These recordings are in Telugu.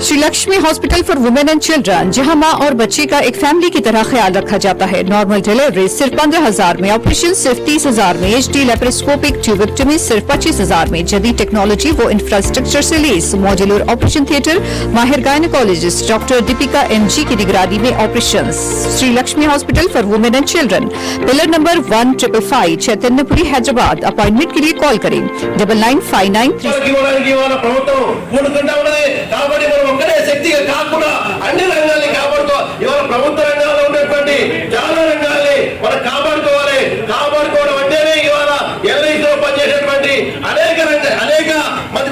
Shri Lakshmi hospital for women and children, जहां मां और बच्चे का एक फैमिली की तरह ख्याल रखा जाता है। नॉर्मल डिलीवरी सिर्फ 15,000 में, ऑपरेशन सिर्फ 30,000 में, HD लेप्रोस्कोपिक ट्यूबेक्टमी सिर्फ 25,000 में, जदीद टेक्नोलॉजी वो इंफ्रास्ट्रक्चर से लेस, मॉड्यूलर ऑपरेशन थिएटर, माहिर गायनेकोलॉजिस्ट डॉक्टर दीपिका MG की निगरानी में operation. Shri Lakshmi hospital for women and children, pillar number 155 Chaitanyapuri Hyderabad. Appointment के लिए कॉल करें 995933। శక్తిగా కాకుండా అన్ని రంగాల్ని కాపాడుకో. ఇవాళ ప్రభుత్వ రంగాల్లో ఉన్నటువంటి చాలా రంగాల్ని మనం కాపాడుకోవాలి. కాపాడుకోవడం అంటేనే ఇవాళ LICలో పనిచేసేటువంటి అనేక మంది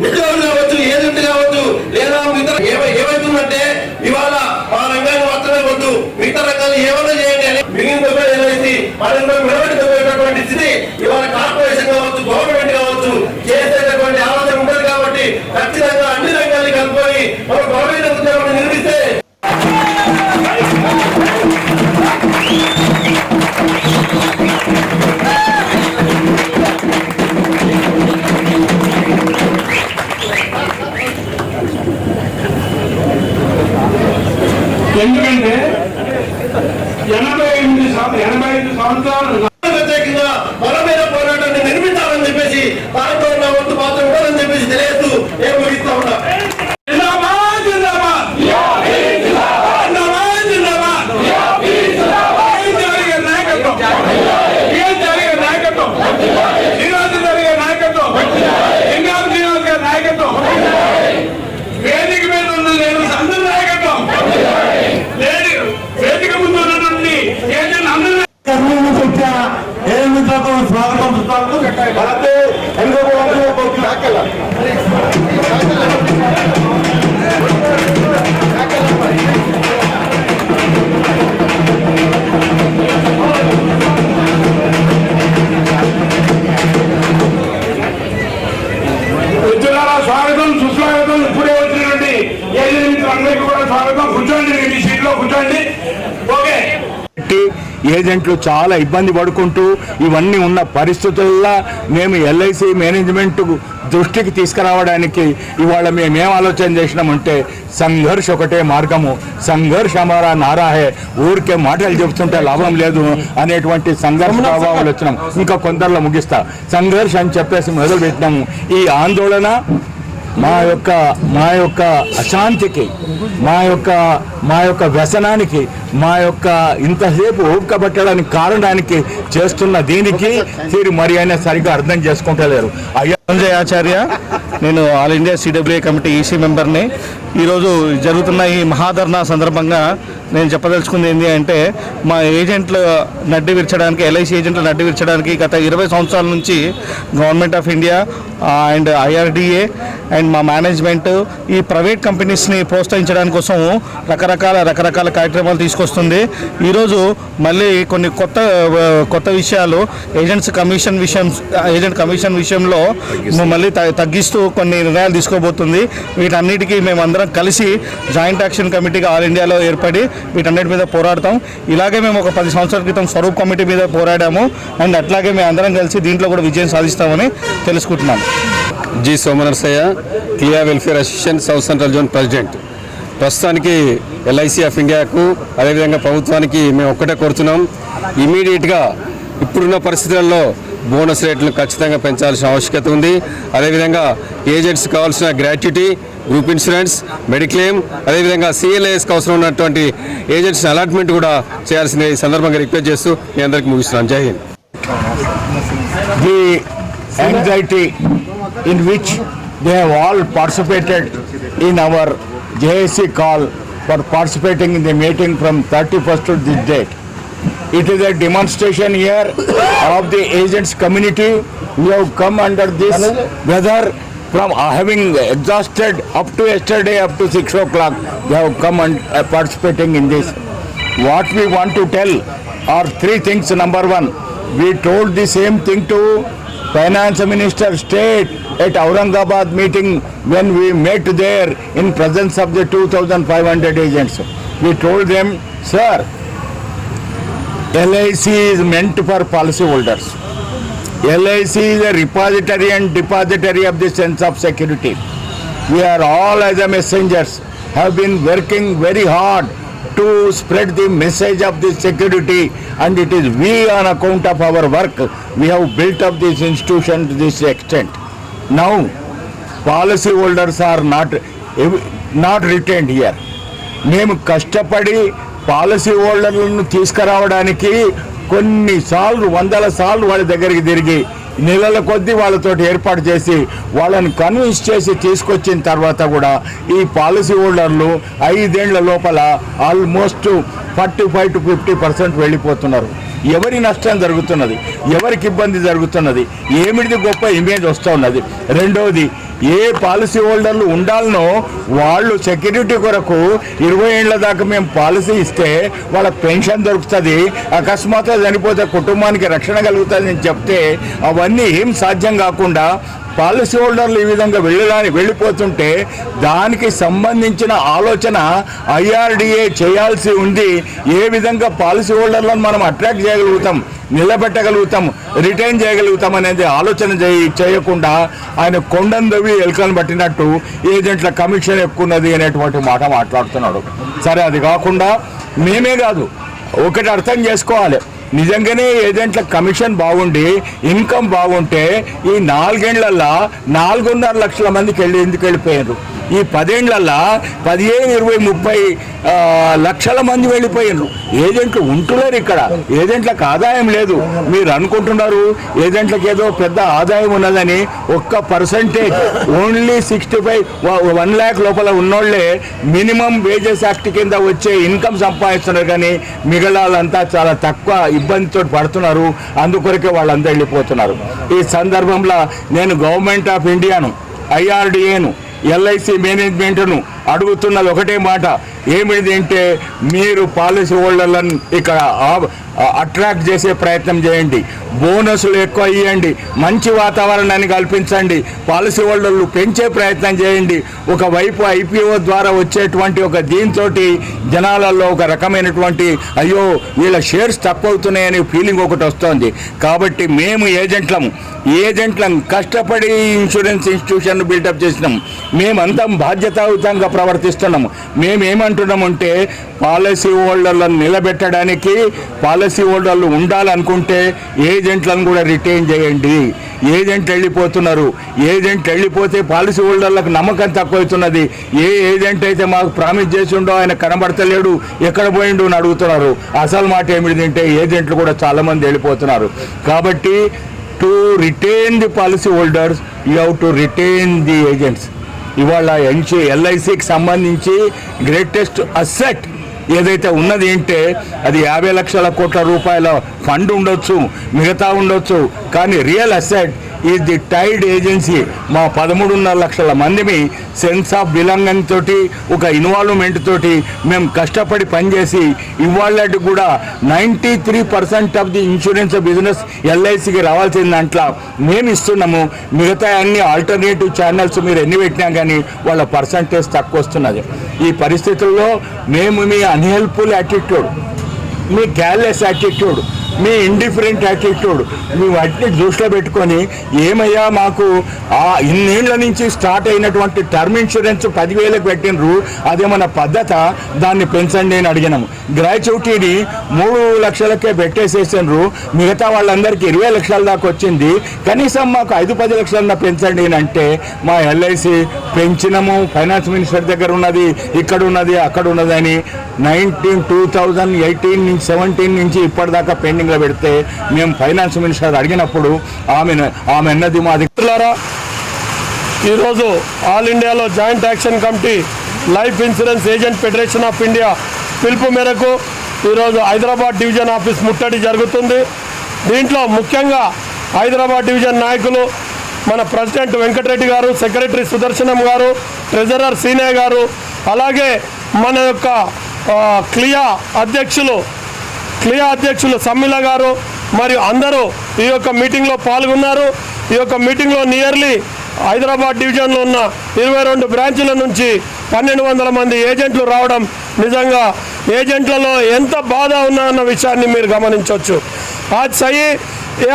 ఉద్యోగులు కావచ్చు, ఏజెంట్ కావచ్చు, లేదా మిగతా ఏమైతుందంటే ఇవాళ ఆ రంగాన్ని మాత్రమే వద్దు, మిగతా రంగాలు ఏమైనా చేయండి అని మిగిలిన LIC నిలబెట్టుకునేటటువంటి స్థితి ఇవాళ కార్పొరేషన్ కావచ్చు, గవర్నమెంట్ కావచ్చు చేసేటటువంటి ఆలోచన ఉంటుంది. కాబట్టి ఖచ్చితంగా అన్ని రంగాల్ని కలుపుకొని ఒక గవర్నమెంట్ ఉద్యోగాన్ని నిర్మిస్తే ఎందుకంటే 85 సంవత్సరాలు ప్రత్యేకంగా బలమైన పోరాటాన్ని నిర్మించాలని చెప్పేసి దాంట్లో ఉన్న వంతు మాత్రం ఉండాలని చెప్పేసి తెలియదు ఏం ముగిస్తా ఉన్నా. వేదిక మీద ఉన్న నేను అందరి నాయకత్వం వేదిక ముందు ఉన్నటువంటి స్వాగతం సుస్వాగతం. ఇప్పుడే వచ్చినటువంటి ఏజెంట్ అందరికీ కూడా స్వాగతం. కూర్చోండి, మీ సీట్లో కూర్చోండి. ఓకే. ఏజెంట్లు చాలా ఇబ్బంది పడుకుంటూ ఇవన్నీ ఉన్న పరిస్థితుల్లో మేము LIC మేనేజ్మెంట్ దృష్టికి తీసుకురావడానికి ఇవాళ మేమేం ఆలోచన చేసినామంటే సంఘర్ష్ ఒకటే మార్గము, సంఘర్ష్ హమారా నారా హే, ఊరికే మాటలు చెబుతుంటే లాభం లేదు అనేటువంటి సంఘర్ష భావాలు వచ్చినాం. ఇంకా కొందరిలో ముగిస్తా. సంఘర్ష్ అని చెప్పేసి మొదలుపెట్టినాము. ఈ ఆందోళన మా యొక్క అశాంతికి, మా యొక్క వ్యసనానికి, మా యొక్క ఇంతసేపు ఊపకబట్టడానికి కారణానికి చేస్తున్న దీనికి తీరు మరి అయినా సరిగ్గా అర్థం చేసుకుంటలేరు. సంజయ్ ఆచార్య, నేను all India CWA committee EC మెంబర్ని. ఈరోజు జరుగుతున్న ఈ మహాధర్నా సందర్భంగా నేను చెప్పదలుచుకుంది ఏంటి అంటే, మా ఏజెంట్లు నడ్డి విరచడానికి, LIC ఏజెంట్లు నడ్డి విరచడానికి గత 20 సంవత్సరాల నుంచి government of India and IRDA and మా మేనేజ్మెంట్ ఈ ప్రైవేట్ కంపెనీస్ని ప్రోత్సహించడానికి కోసం రకరకాల కార్యక్రమాలు తీసుకొస్తుంది. ఈరోజు మళ్ళీ కొన్ని కొత్త విషయాలు ఏజెంట్ కమిషన్ విషయంలో మళ్ళీ తగ్గిస్తూ కొన్ని నిర్ణయాలు తీసుకోబోతుంది. వీటన్నిటికీ మేమందరం కలిసి జాయింట్ యాక్షన్ కమిటీగా ఆల్ ఇండియాలో ఏర్పడి వీటన్నిటి మీద పోరాడతాం. ఇలాగే మేము ఒక 10 సంవత్సరాల క్రితం స్వరూప్ కమిటీ మీద పోరాడాము. అండ్ అట్లాగే మేము అందరం కలిసి దీంట్లో కూడా విజయం సాధిస్తామని తెలుసుకుంటున్నాను. G Somanarasaiah, CLIA welfare association south central zone president. ప్రస్తుతానికి LIC ఆఫ్ ఇండియాకు అదేవిధంగా ప్రభుత్వానికి మేము ఒక్కటే కోరుతున్నాం, ఇమీడియట్గా ఇప్పుడున్న పరిస్థితులలో బోనస్ రేట్లు ఖచ్చితంగా పెంచాల్సిన ఆవశ్యకత ఉంది. అదేవిధంగా ఏజెంట్స్ కావాల్సిన గ్రాట్యుటీ, గ్రూప్ ఇన్సూరెన్స్, మెడిక్లెయిమ్, అదేవిధంగా CLASకి అవసరం ఉన్నటువంటి ఏజెంట్స్ అలాట్మెంట్ కూడా చేయాల్సిన ఈ సందర్భంగా రిక్వెస్ట్ చేస్తూ మీ అందరికీ ముగిస్తున్నాను. జై Hind. The anxiety in which they have all participated in our JSC call for participating in the meeting from 31st to this date. It is a demonstration here of the agents community who have come under this weather from having exhausted up to yesterday up to 6 o'clock. They have come and participating in this. What we want to tell are 3 things. Number 1, we told the same thing to Finance Minister State at Aurangabad meeting when we met there in presence of the 2,500 agents. We told them, sir, LIC is meant for policy holders. LIC is a repository and depository of the sense of security. we are all as a messengers have been working very hard to spread the message of the security, and it is we on account of our work we have built up this institution to this extent. Now policy holders are not retained here. మేము కష్టపడి పాలసీ హోల్డర్లను తీసుకురావడానికి కొన్నిసార్లు వందల సార్లు వాళ్ళ దగ్గరికి తిరిగి నెలల కొద్దీ వాళ్ళతోటి ఏర్పాటు చేసి వాళ్ళని కన్విన్స్ చేసి తీసుకొచ్చిన తర్వాత కూడా ఈ పాలసీ హోల్డర్లు 5 ఏళ్ల లోపల ఆల్మోస్ట్ 45 to 50% వెళ్ళిపోతున్నారు. ఎవరి నష్టం జరుగుతున్నది, ఎవరికి ఇబ్బంది జరుగుతున్నది, ఏమిటిది గొప్ప ఇమేజ్ వస్తూ ఉన్నది. రెండవది, ఏ పాలసీ హోల్డర్లు ఉండాలనో వాళ్ళు సెక్యూరిటీ కొరకు 20 ఏళ్ల దాకా మేము పాలసీ ఇస్తే వాళ్ళ పెన్షన్ దొరుకుతుంది, అకస్మాత్తుగా చనిపోతే కుటుంబానికి రక్షణ కలుగుతుంది అని చెప్తే అవన్నీ ఏం సాధ్యం కాకుండా పాలసీ హోల్డర్లు ఈ విధంగా వెళ్ళిపోతుంటే దానికి సంబంధించిన ఆలోచన IRDA చేయాల్సి ఉంది. ఏ విధంగా పాలసీ హోల్డర్లను మనం అట్రాక్ట్ చేయగలుగుతాం, నిలబెట్టగలుగుతాం, రిటైన్ చేయగలుగుతాం అనేది ఆలోచన చేయకుండా ఆయన కొండను దవ్వి ఎలుకలను పట్టినట్టు ఏజెంట్ల కమిషన్ ఎక్కున్నది అనేటువంటి మాట మాట్లాడుతున్నాడు. సరే, అది కాకుండా మేమే కాదు, ఒకటి అర్థం చేసుకోవాలి, నిజంగానే ఏజెంట్ల కమిషన్ బాగుండి ఇన్కమ్ బాగుంటే ఈ 4 ఏళ్లలో 4.5 లక్షల మందికి ఎందుకు వెళ్ళిపోయారు? ఈ 10 ఏళ్లలో 15, 20, 30 లక్షల మంది వెళ్ళిపోయినారు. ఏజెంట్లు ఉంటున్నారు ఇక్కడ, ఏజెంట్లకు ఆదాయం లేదు. మీరు అనుకుంటున్నారు ఏజెంట్లకు ఏదో పెద్ద ఆదాయం ఉన్నదని. 1% ఓన్లీ 65, 1 lakh లోపల ఉన్నోళ్లే మినిమం వేజెస్ యాక్ట్ కింద వచ్చే ఇన్కమ్ సంపాదిస్తున్నారు, కానీ మిగలాలంతా చాలా తక్కువ ఇబ్బందితో పడుతున్నారు. అందుకొరకే వాళ్ళంతా వెళ్ళిపోతున్నారు. ఈ సందర్భంలో నేను గవర్నమెంట్ ఆఫ్ ఇండియాను, IRDAను, LIC మేనేజ్మెంట్ను అడుగుతున్నది ఒకటే మాట, ఏమిటి అంటే మీరు పాలసీ హోల్డర్లను ఇక్కడ అట్రాక్ట్ చేసే ప్రయత్నం చేయండి, బోనస్లు ఎక్కువ ఇవ్వండి, మంచి వాతావరణాన్ని కల్పించండి, పాలసీ హోల్డర్లు పెంచే ప్రయత్నం చేయండి. ఒకవైపు IPO ద్వారా వచ్చేటువంటి ఒక దీంతో జనాలలో ఒక రకమైనటువంటి అయ్యో వీళ్ళ షేర్స్ తక్కువ అవుతున్నాయని ఫీలింగ్ ఒకటి వస్తుంది. కాబట్టి మేము ఏజెంట్లను కష్టపడి ఇన్సూరెన్స్ ఇన్స్టిట్యూషన్ బిల్డప్ చేసినాం. మేమంతా బాధ్యతాయుతంగా ప్రవర్తిస్తున్నాము. మేమేమంటున్నామంటే పాలసీ హోల్డర్లను నిలబెట్టడానికి, పాలసీ హోల్డర్లు ఉండాలనుకుంటే ఏజెంట్లను కూడా రిటైన్ చేయండి. ఏజెంట్లు వెళ్ళిపోతున్నారు. ఏజెంట్ వెళ్ళిపోతే పాలసీ హోల్డర్లకు నమ్మకం తక్కువవుతున్నది. ఏ ఏజెంట్ అయితే మాకు ప్రామిస్ చేసి ఉండో ఆయన కనబడతలేడు, ఎక్కడ పోయిండు అని అడుగుతున్నారు. అసలు మాట ఏమిటంటే ఏజెంట్లు కూడా చాలామంది వెళ్ళిపోతున్నారు. కాబట్టి to retain the policy holders you have to retain the agents. ఇవాళ LICకి సంబంధించి గ్రేటెస్ట్ అసెట్ ఏదైతే ఉన్నది అంటే అది 50 లక్షల కోట్ల రూపాయల ఫండ్ ఉండొచ్చు, మిగతా ఉండొచ్చు, కానీ real asset is the tied agency. మా 13.5 లక్షల మందిని సెన్స్ ఆఫ్ బిలాంగింగ్ తోటి, ఒక ఇన్వాల్వ్మెంట్ తోటి మేము కష్టపడి పనిచేసి ఇవాళ కూడా 93% ఆఫ్ ది ఇన్సూరెన్స్ బిజినెస్ LICకి రావాల్సిన దాంట్లో మేము ఇస్తున్నాము. మిగతా అన్ని ఆల్టర్నేటివ్ ఛానల్స్ మీరు ఎన్ని పెట్టినా కానీ వాళ్ళ పర్సంటేజ్ తక్కువ వస్తున్నది. ఈ పరిస్థితుల్లో మేము మీ అన్హెల్ప్ఫుల్ యాటిట్యూడ్, మీ కేర్లెస్ యాటిట్యూడ్, మీ ఇండిఫరెంట్ యాటిట్యూడ్, మీ వాటిని దృష్టిలో పెట్టుకొని ఏమయ్యా మాకు ఇన్నేళ్ల నుంచి స్టార్ట్ అయినటువంటి టర్మ్ ఇన్సూరెన్స్ 10,000కి పెట్టినరు, అదేమన్నా పద్ధత, దాన్ని పెంచండి అని అడిగినాము. గ్రాట్యుటీని 3 లక్షలకే పెట్టేసేసినారు, మిగతా వాళ్ళందరికీ 20 లక్షల దాకా వచ్చింది, కనీసం మాకు 5-10 లక్షలన్నా పెంచండి అని అంటే మా LIC పెంచినాము. ఫైనాన్స్ మినిస్టర్ దగ్గర ఉన్నది, ఇక్కడ ఉన్నది, అక్కడ ఉన్నది అని 2018 నుంచి 17 నుంచి ఇప్పటిదాకా పెండింగ్లో పెడితే మేము ఫైనాన్స్ మినిస్టర్ అడిగినప్పుడు ఆమె అన్నది మా మిత్రులారా, ఈరోజు ఆల్ ఇండియాలో joint action committee life insurance agent federation of India పిలుపు మేరకు ఈరోజు హైదరాబాద్ డివిజన్ ఆఫీస్ ముట్టడి జరుగుతుంది. దీంట్లో ముఖ్యంగా హైదరాబాద్ డివిజన్ నాయకులు మన ప్రెసిడెంట్ వెంకటరెడ్డి గారు, సెక్రటరీ సుదర్శనం గారు, ట్రెజరర్ సీనయ్య గారు, అలాగే మన యొక్క క్లియా అధ్యక్షులు సమ్మిల గారు మరియు అందరూ ఈ యొక్క మీటింగ్లో పాల్గొన్నారు. ఈ యొక్క మీటింగ్లో నియర్లీ హైదరాబాద్ డివిజన్లో ఉన్న 22 బ్రాంచుల నుంచి 1200 మంది ఏజెంట్లు రావడం నిజంగా ఏజెంట్లలో ఎంత బాధ ఉన్నదన్న విషయాన్ని మీరు గమనించవచ్చు.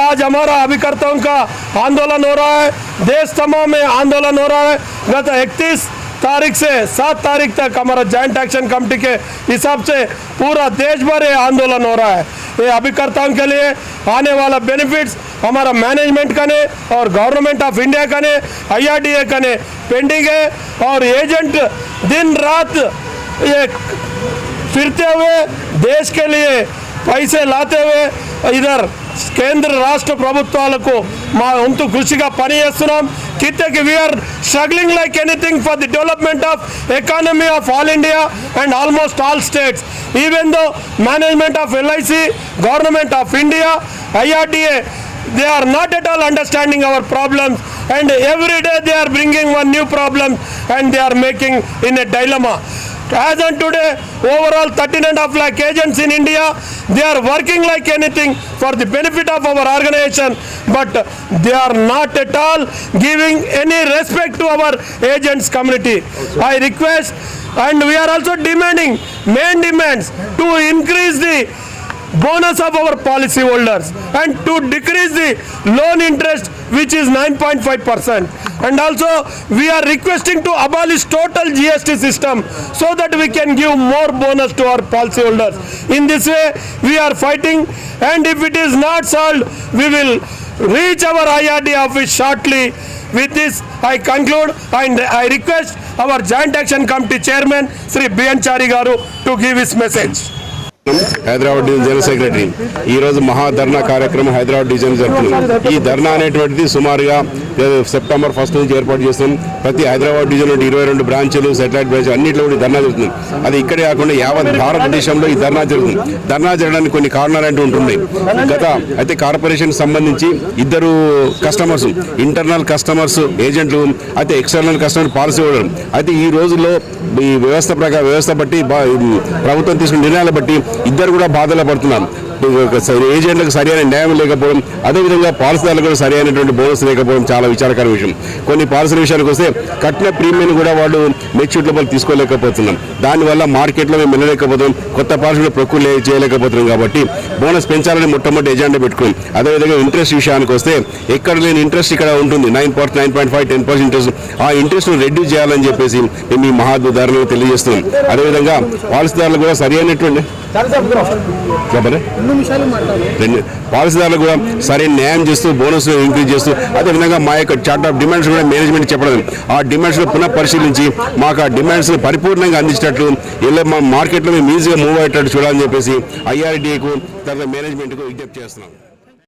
आज हमारा अभिकर्ताओं का आंदोलन हो रहा है, देश तमाम में आंदोलन हो रहा है गत 31 तारीख से 7 तारीख तक हमारा जॉइंट एक्शन कमेटी के हिसाब से पूरा देश भर ये आंदोलन हो रहा है। ये अभिकर्ताओं के लिए आने वाला बेनिफिट्स हमारा मैनेजमेंट का ने और गवर्नमेंट ऑफ इंडिया का ने IRDA का ने पेंडिंग है। और एजेंट दिन रात ये फिरते हुए देश के लिए पैसे लाते हुए इधर కేంద్ర రాష్ట్ర ప్రభుత్వాలకు మా వంతు కృషిగా పనిచేస్తున్నాం. కిందకి we are struggling like anything for the development of economy of all India and almost all states. Even though management of LIC, government of India, IRDA, they are not at all understanding our problems, and every day they are bringing one new problem and they are making in a dilemma. As on today, overall 13.5 lakh agents in India, they are working like anything for the benefit of our organization, but they are not at all giving any respect to our agents community. I request, and we are also demanding main demands to increase the bonus of our policy holders and to decrease the loan interest, which is 9.5%. And also we are requesting to abolish total GST system so that we can give more bonus to our policy holders. In this way we are fighting, and if it is not solved, we will reach our IRD office shortly. With this I conclude, and I request our Joint Action Committee Chairman Sri B.N. Chari Garu to give his message. Hyderabad division general secretary ఈ రోజు మహాధర్నా కార్యక్రమం హైదరాబాద్ డివిజన్ జరుపుతున్నాం. ఈ ధర్నా అనేటువంటిది సుమారుగా సెప్టెంబర్ 1 నుంచి ఏర్పాటు చేస్తున్నాం. ప్రతి హైదరాబాద్ డివిజన్ నుండి 22 బ్రాంచ్లు, శాటిలైట్ బ్రాంచ్ అన్నింటిలో కూడా ధర్నా జరుగుతుంది. అది ఇక్కడే కాకుండా యావత్ భారతదేశంలో ఈ ధర్నా జరుగుతుంది. ధర్నా జరగడానికి కొన్ని కారణాలు అంటూ ఉంటున్నాయి. అయితే కార్పొరేషన్ సంబంధించి ఇద్దరు కస్టమర్స్, ఇంటర్నల్ కస్టమర్స్ ఏజెంట్లు, అయితే ఎక్స్టర్నల్ కస్టమర్ పాలసీ హోల్డర్. అయితే ఈ రోజుల్లో ఈ వ్యవస్థ బట్టి ప్రభుత్వం తీసుకున్న నిర్ణయాలు బట్టి ఇద్దరు కూడా బాధలు పడుతున్నారు. ఏజెంట్లకు సరైన న్యాయం లేకపోవడం, అదేవిధంగా పాలసీదారులకు కూడా సరైనటువంటి బోనస్ లేకపోవడం చాలా విచారకర విషయం. కొన్ని పాలసీల విషయానికి వస్తే కట్టిన ప్రీమియం కూడా వాళ్ళు మెచ్యూరిటీ లోపల తీసుకోలేకపోతున్నాం. దానివల్ల మార్కెట్లో మేము వెళ్ళలేకపోతున్నాం, కొత్త పాలసీలు ప్రొక్యూర్ చేయలేకపోతున్నాం. కాబట్టి బోనస్ పెంచాలని మొట్టమొదటి ఎజెండా పెట్టుకుని, అదేవిధంగా ఇంట్రెస్ట్ విషయానికి వస్తే ఎక్కడ లేని ఇంట్రెస్ట్ ఇక్కడ ఉంటుంది. 9.5, 10% ఇంట్రెస్ట్. ఆ ఇంట్రెస్ట్ రెడ్యూస్ చేయాలని చెప్పేసి మేము ఈ మహాధర్నాలో తెలియజేస్తున్నాం. అదేవిధంగా పాలసీదారులు కూడా సరైనటువంటి పాలసీదారులు కూడా సరైన న్యాయం చేస్తూ బోనస్ ఇంక్రీజ్ చేస్తూ, అదేవిధంగా మా యొక్క చార్ట్ ఆఫ్ డిమాండ్స్ కూడా మేనేజ్మెంట్ చెప్పడం, ఆ డిమాండ్స్ పునః పరిశీలించి మాకు ఆ డిమాండ్స్ పరిపూర్ణంగా అందించేటట్లు మా మార్కెట్లో మేము ఈజీగా మూవ్ అయ్యేటట్టు చూడాలని చెప్పేసి IRDAకు తర్వాత మేనేజ్మెంట్కు విజ్ఞప్తి చేస్తున్నాం.